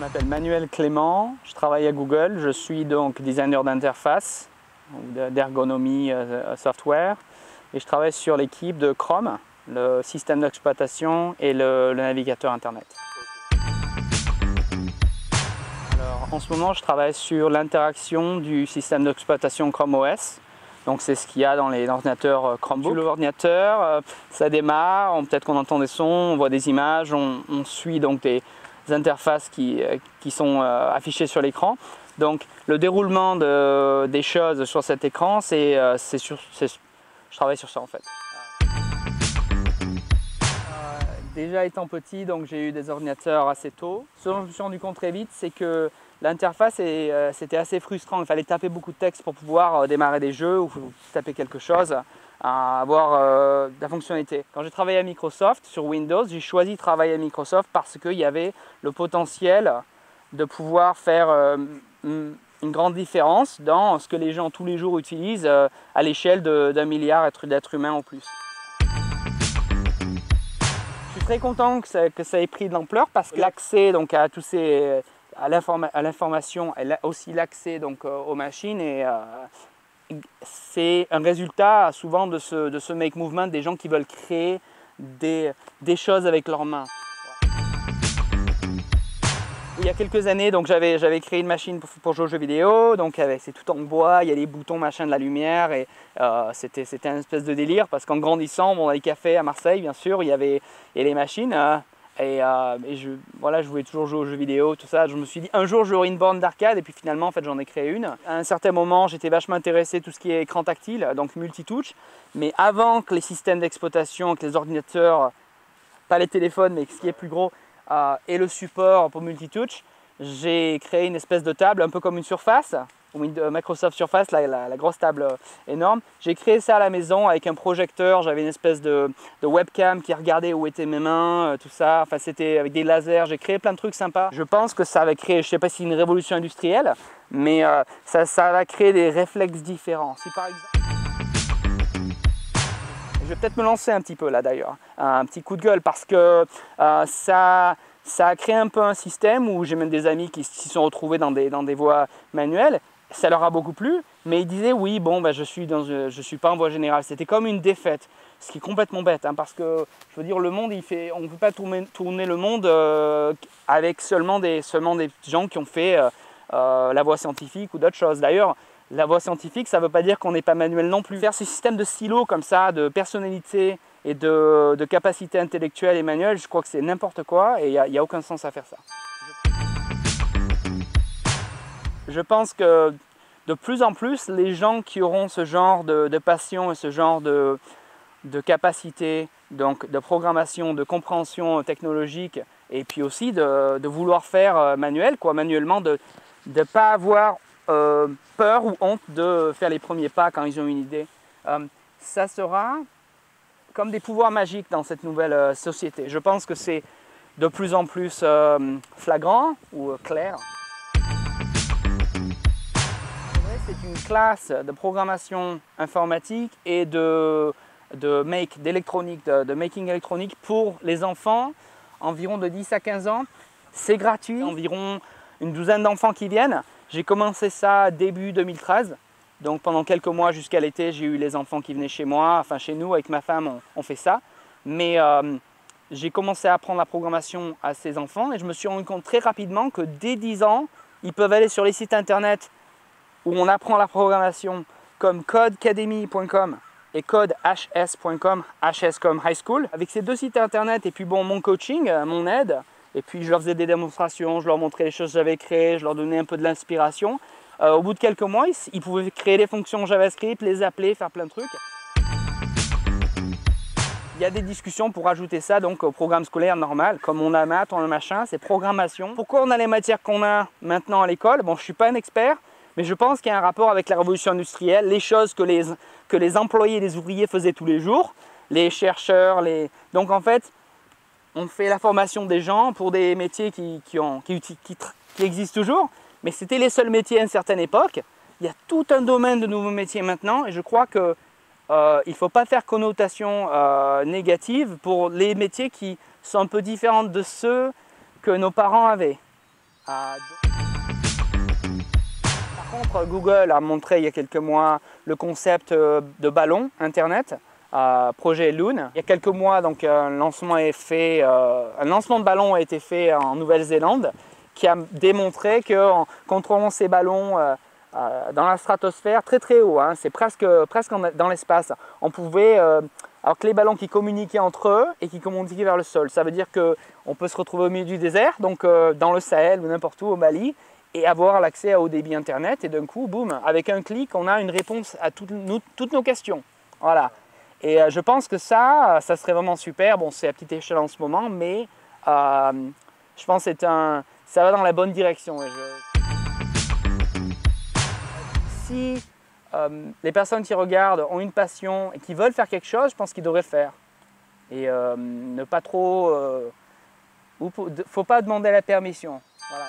Je m'appelle Manuel Clément, je travaille à Google, je suis donc designer d'interface ou d'ergonomie software et je travaille sur l'équipe de Chrome, le système d'exploitation et le navigateur internet. Alors, en ce moment, je travaille sur l'interaction du système d'exploitation Chrome OS. Donc c'est ce qu'il y a dans les ordinateurs Chromebook. L'ordinateur, ça démarre, peut-être qu'on entend des sons, on voit des images, on suit donc des interfaces qui sont affichées sur l'écran. Donc le déroulement des choses sur cet écran, je travaille sur ça en fait. Déjà étant petit, donc j'ai eu des ordinateurs assez tôt. Ce dont je me suis rendu compte très vite, c'est que l'interface c'était assez frustrant. Il fallait taper beaucoup de texte pour pouvoir démarrer des jeux ou taper quelque chose, avoir de la fonctionnalité. Quand j'ai travaillé à Microsoft sur Windows, j'ai choisi de travailler à Microsoft parce qu'il y avait le potentiel de pouvoir faire une grande différence dans ce que les gens tous les jours utilisent à l'échelle d'1 milliard d'êtres humains en plus. Je suis très content que ça ait pris de l'ampleur parce que l'accès donc à tous ces à l'information, aussi l'accès donc aux machines et c'est un résultat souvent de ce make movement des gens qui veulent créer des choses avec leurs mains. Il y a quelques années, donc j'avais créé une machine pour jouer aux jeux vidéo, donc c'est tout en bois, il y a les boutons, machin, de la lumière, et c'était une espèce de délire parce qu'en grandissant, bon, dans les cafés à Marseille, bien sûr, il y avait les machines, je voulais toujours jouer aux jeux vidéo, tout ça. Je me suis dit un jour j'aurai une borne d'arcade et puis finalement en fait j'en ai créé une. À un certain moment, j'étais vachement intéressé à tout ce qui est écran tactile, donc multitouch, mais avant que les systèmes d'exploitation, que les ordinateurs, pas les téléphones, mais ce qui est plus gros, et le support pour multitouch, j'ai créé une espèce de table un peu comme une Surface, Microsoft Surface, la grosse table énorme. J'ai créé ça à la maison avec un projecteur, j'avais une espèce de webcam qui regardait où étaient mes mains, tout ça. Enfin, c'était avec des lasers, j'ai créé plein de trucs sympas. Je pense que ça va créer, je ne sais pas si une révolution industrielle, mais ça va créer des réflexes différents. Si par exemple... Je vais peut-être me lancer un petit peu là d'ailleurs, un petit coup de gueule parce que ça a créé un peu un système où j'ai même des amis qui s'y sont retrouvés dans des voies manuelles. Ça leur a beaucoup plu, mais ils disaient oui, bon, je suis pas en voie générale. C'était comme une défaite, ce qui est complètement bête, hein, parce que je veux dire, le monde, on ne peut pas tourner le monde avec seulement des gens qui ont fait la voie scientifique ou d'autres choses. D'ailleurs, la voie scientifique, ça ne veut pas dire qu'on n'est pas manuel non plus. Faire ce système de silos comme ça, de personnalité et de capacité intellectuelle et manuelle, je crois que c'est n'importe quoi et il n'y a aucun sens à faire ça. Je pense que de plus en plus, les gens qui auront ce genre de passion et ce genre de capacité, donc de programmation, de compréhension technologique et puis aussi de vouloir faire manuellement, de ne pas avoir peur ou honte de faire les premiers pas quand ils ont une idée. Ça sera comme des pouvoirs magiques dans cette nouvelle société. Je pense que c'est de plus en plus flagrant ou clair. C'est une classe de programmation informatique et de making électronique pour les enfants environ de 10 à 15 ans. C'est gratuit, environ une douzaine d'enfants qui viennent. J'ai commencé ça début 2013. Donc pendant quelques mois jusqu'à l'été, j'ai eu les enfants qui venaient chez moi, enfin chez nous avec ma femme, on fait ça. Mais j'ai commencé à apprendre la programmation à ces enfants et je me suis rendu compte très rapidement que dès 10 ans, ils peuvent aller sur les sites internet où on apprend la programmation comme codecademy.com et codehs.com, HS comme high school. Avec ces deux sites internet et puis bon, mon coaching, mon aide, et puis je leur faisais des démonstrations, je leur montrais les choses que j'avais créées, je leur donnais un peu de l'inspiration. Au bout de quelques mois, ils pouvaient créer des fonctions JavaScript, les appeler, faire plein de trucs. Il y a des discussions pour ajouter ça donc au programme scolaire normal, comme on a maths, on a machin, c'est programmation. Pourquoi on a les matières qu'on a maintenant à l'école? Bon, je ne suis pas un expert, mais je pense qu'il y a un rapport avec la révolution industrielle, les choses que les employés et les ouvriers faisaient tous les jours, les chercheurs, donc en fait, on fait la formation des gens pour des métiers qui existent toujours, mais c'était les seuls métiers à une certaine époque. Il y a tout un domaine de nouveaux métiers maintenant et je crois qu'il ne faut pas faire connotation négative pour les métiers qui sont un peu différents de ceux que nos parents avaient. Par contre, Google a montré il y a quelques mois le concept de ballon Internet, projet Loon. Il y a quelques mois, donc, un lancement de ballon a été fait en Nouvelle-Zélande qui a démontré qu'en contrôlant ces ballons dans la stratosphère très très haut, hein, c'est presque dans l'espace, on pouvait, alors que les ballons qui communiquaient entre eux et qui communiquaient vers le sol, ça veut dire qu'on peut se retrouver au milieu du désert, donc dans le Sahel ou n'importe où au Mali, et avoir l'accès à haut débit internet, et d'un coup, boum, avec un clic, on a une réponse à toutes nos questions. Voilà. Et je pense que ça serait vraiment super. Bon, c'est à petite échelle en ce moment, mais je pense que ça va dans la bonne direction. Si les personnes qui regardent ont une passion et qui veulent faire quelque chose, je pense qu'ils devraient faire. Et ne pas trop... faut pas demander la permission. Voilà.